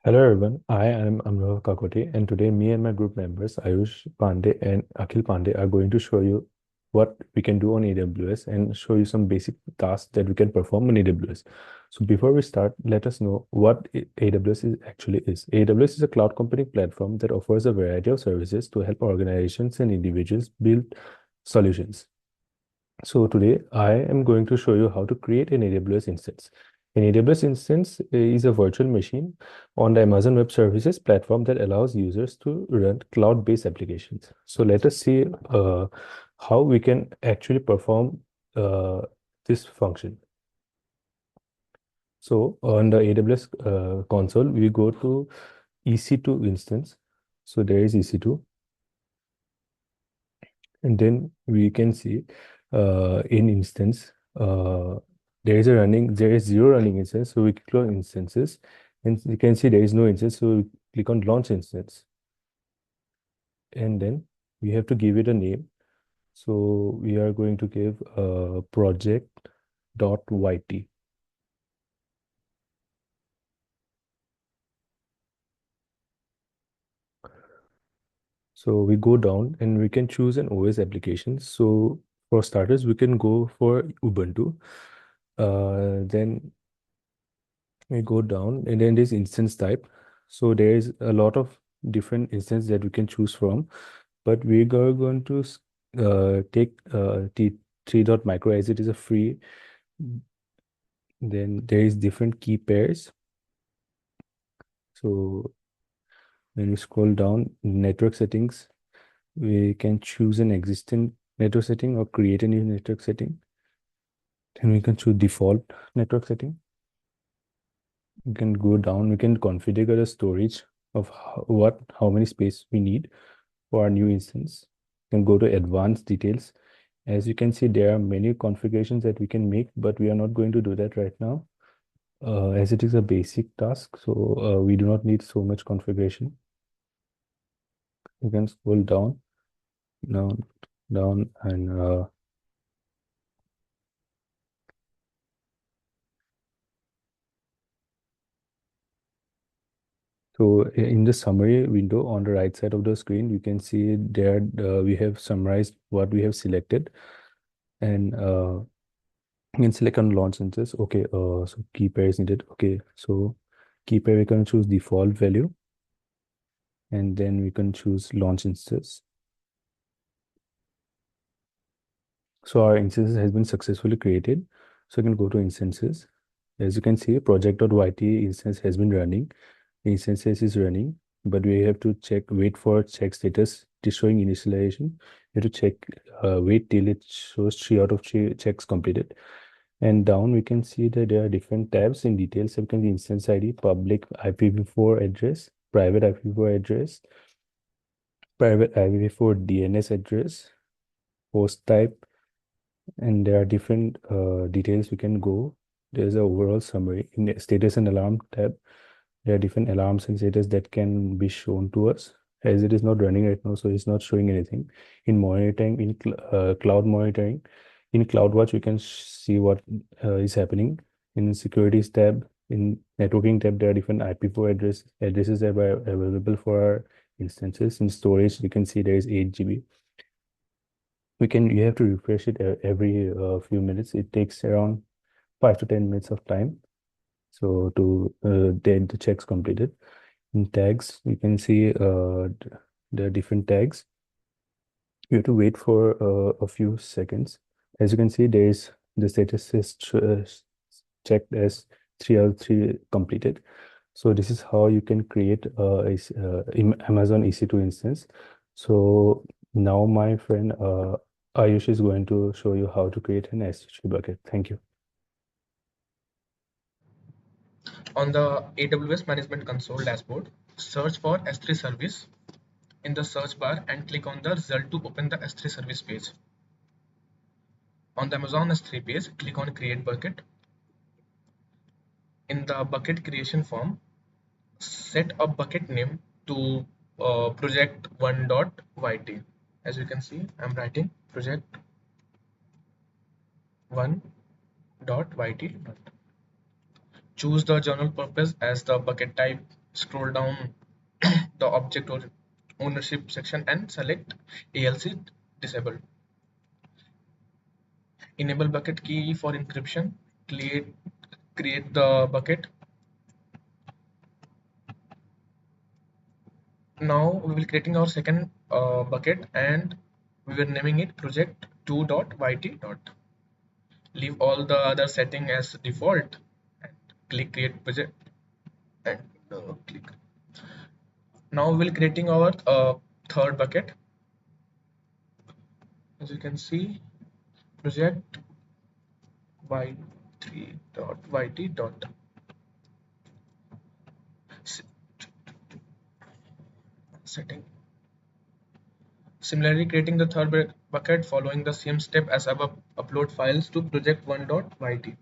Hello everyone, I am Amrah Kakoti, and today me and my group members Ayush Pandey and Akhil Pandey are going to show you what we can do on AWS and show you some basic tasks that we can perform on AWS. So before we start, let us know what AWS actually is. AWS is a cloud computing platform that offers a variety of services to help organizations and individuals build solutions. So today I am going to show you how to create an AWS instance. An AWS instance is a virtual machine on the Amazon Web Services platform that allows users to run cloud-based applications. So let us see how we can actually perform uh, this function. So on the AWS console, we go to EC2 instance. So there is EC2, and then we can see in instance there is zero running instance, so we click on instances, and you can see there is no instance, so we click on launch instance, and then we have to give it a name. So we are going to give project.yt. So we go down and we can choose an OS application. So for starters, we can go for Ubuntu. Then we go down and then there's instance type. So there's a lot of different instances that we can choose from, but we are going to take T3.micro as it is a free. Then there is different key pairs. So when we scroll down network settings, we can choose an existing network setting or create a new network setting. Then we can choose default network setting. We can go down, we can configure the storage of how many space we need for our new instance. You can go to advanced details. As you can see, there are many configurations that we can make, but we are not going to do that right now, as it is a basic task. So we do not need so much configuration. You can scroll down, down, down, and so in the summary window on the right side of the screen, you can see there we have summarized what we have selected, and you can select on launch instance. Okay, so key pair is needed. Okay, so key pair we can choose default value, and then we can choose launch instance. So our instance has been successfully created. So you can go to instances. As you can see, project.yt instance has been running. The instances is running, but we have to wait for check status. It is showing initialization. You have to check, wait till it shows 3 out of 3 checks completed. And down we can see that there are different tabs in details. So we can see instance ID, public IPv4 address, private IPv4 address, private IPv4 DNS address, host type, and there are different details we can go. There's an overall summary in the status and alarm tab. There are different alarms and status that can be shown to us, as it is not running right now, so it's not showing anything. In monitoring, in cloud monitoring, in CloudWatch, we can see what is happening. In securities tab, in networking tab, there are different IPv4 addresses that are available for our instances. In storage, you can see there is 8 GB. You have to refresh it every few minutes. It takes around 5 to 10 minutes of time. So to get the checks completed. In tags, you can see the different tags. You have to wait for a few seconds. As you can see, there is the status is checked as 3 out of 3 completed. So this is how you can create Amazon EC2 instance. So now my friend Ayush is going to show you how to create an S3 bucket. Thank you. On the AWS Management Console dashboard, search for S3 service in the search bar and click on the result to open the S3 service page. On the Amazon S3 page, click on Create Bucket. In the bucket creation form, set a bucket name to project1.yt. As you can see, I'm writing project1.yt. Choose the general purpose as the bucket type. scroll down the object or ownership section and select ALC disabled. Enable bucket key for encryption. Create the bucket. Now we will creating our second bucket and we were naming it project2.yt. Leave all the other setting as default and click create project and click. Now we will creating our third bucket. As you can see, project y3.yt. Setting. Similarly, creating the third bucket following the same step as above, upload files to project1.yt.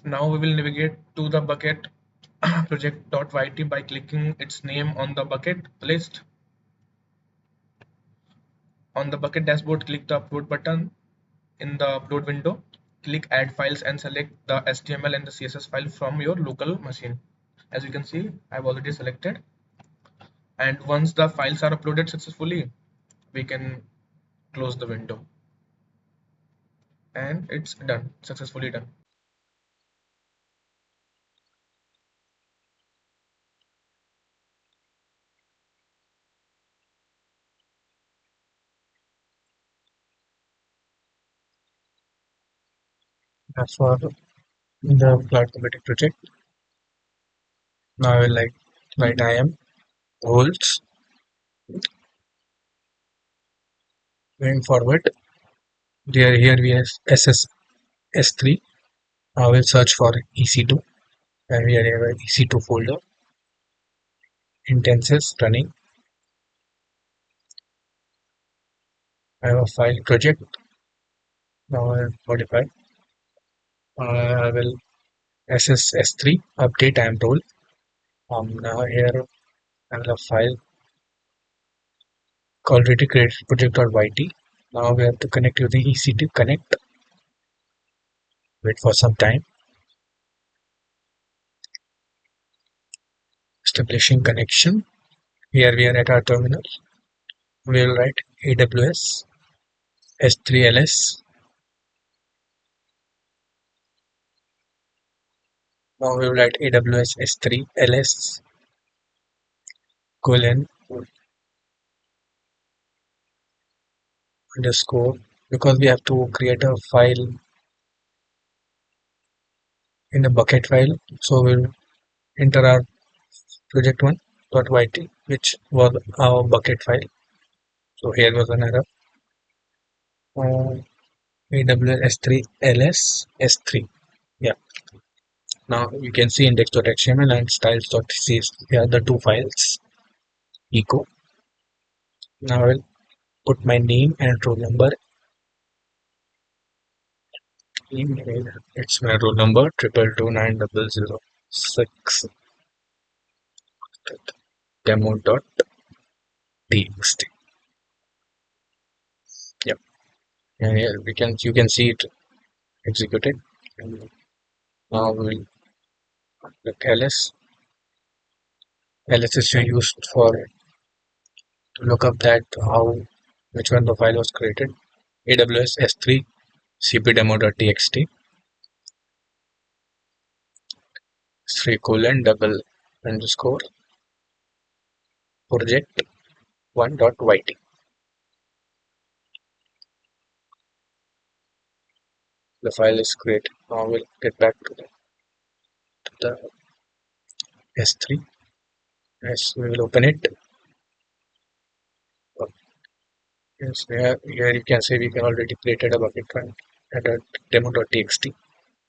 Now we will navigate to the bucket project.yt by clicking its name on the bucket list. On the bucket dashboard, click the upload button. In the upload window, click add files and select the HTML and the CSS file from your local machine. As you can see, I've already selected. And once the files are uploaded successfully, we can close the window. And it's done, successfully done. As for the cloud computing project, now I will write IAM roles. Going forward, here we have SS3. I will search for EC2 and we have an EC2 folder. Instances running. I have a file project. Now I will modify. I will SS3 update I am told. Now here I have a file already created project.yt. Now we have to connect using EC2 connect. Wait for some time. Establishing connection. Here we are at our terminal. We will write AWS S3 LS. Now we will write AWS S3 LS colon underscore, because we have to create a file in a bucket file. So we'll enter our project1.yt, which was our bucket file. So here was an error. AWS S3 LS S3. Yeah. Now you can see index.html and styles.css. Here are the two files. Echo. Now I will put my name and roll number. Email. It's my roll number 2229006 demo.txt. Yep. And here you can see it executed. And now we will click ls. ls is used for to look up that which one the file was created. AWS S3 cpdemo.txt 3 colon double underscore project1.yt. The file is created. Now we'll get back to the S3. Yes, we will open it. Yes, here you can see we can already created a bucket file at a demo.txt.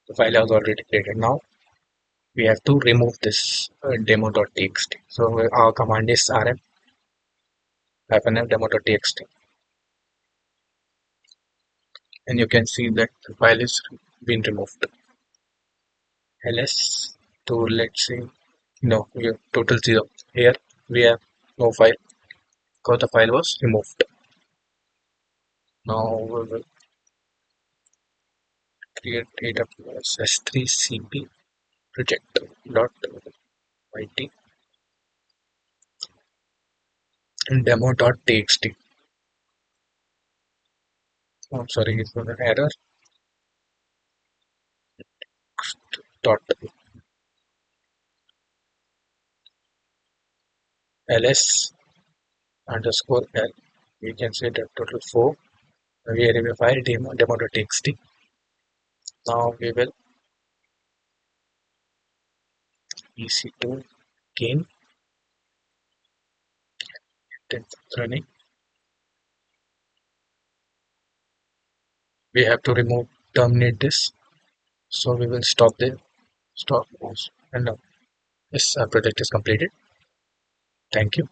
The file has already created. Now we have to remove this demo.txt. So our command is rm -f demo.txt, and you can see that the file is been removed. ls to let's say no, we have total 0. Here we have no file because the file was removed. Now we will create AWS S3 CP project dot YT and demo.txt. I'm sorry, it was an error. Dot ls underscore l. We can say that total 4. We have a file demo.txt. Now we will EC2 gain then running. We have to terminate this. So we will stop and now this project is completed. Thank you.